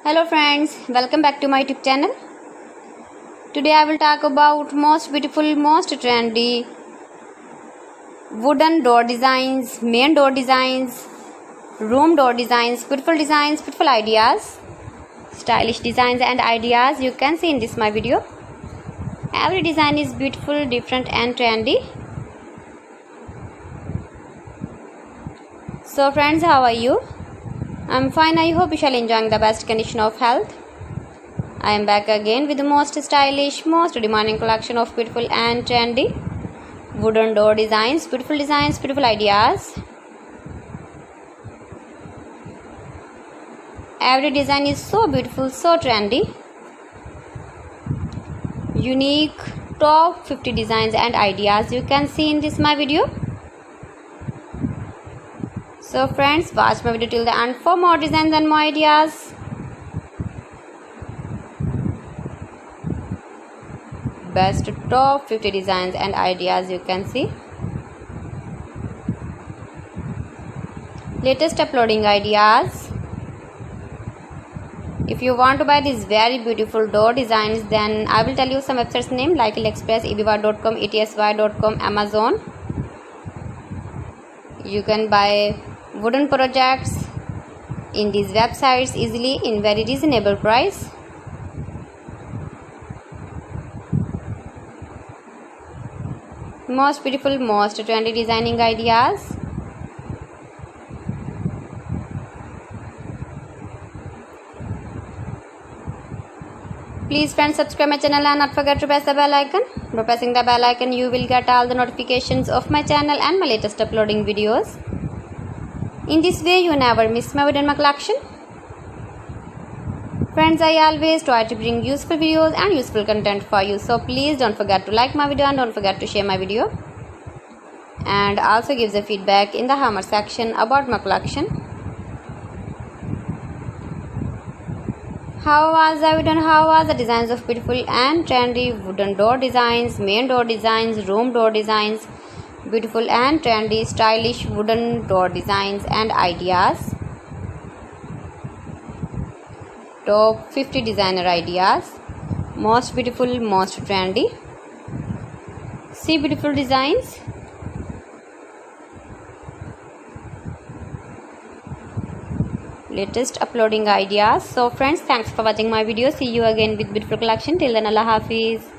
Hello friends, welcome back to my YouTube channel. Today I will talk about most beautiful, most trendy wooden door designs, main door designs, room door designs, beautiful ideas, stylish designs and ideas you can see in this my video. Every design is beautiful, different and trendy. So friends, how are you? I'm fine. I hope you shall enjoying the best condition of health. I am back again with the most stylish, most demanding collection of beautiful and trendy wooden door designs, beautiful ideas. Every design is so beautiful, so trendy. Unique top 50 designs and ideas you can see in this my video. So friends, watch my video till the end for more designs and more ideas. Best top 50 designs and ideas you can see. Latest uploading ideas. If you want to buy these very beautiful door designs, then I will tell you some websites name like AliExpress, eBay.com, etsy.com, Amazon. You can buy wooden projects in these websites easily in very reasonable price. Most beautiful, most trendy designing ideas. Please friends, subscribe my channel and not forget to press the bell icon. By pressing the bell icon you will get all the notifications of my channel and my latest uploading videos. In this way you never miss my video in my collection. Friends, I always try to bring useful videos and useful content for you. So please don't forget to like my video and don't forget to share my video. And also give the feedback in the hammer section about my collection. How was the video and how was the designs of beautiful and trendy wooden door designs, main door designs, room door designs, beautiful and trendy stylish wooden door designs and ideas. Top 50 designer ideas. Most beautiful, most trendy. See beautiful designs. Latest uploading ideas. So friends, thanks for watching my video. See you again with beautiful collection. Till then, Allah Hafiz.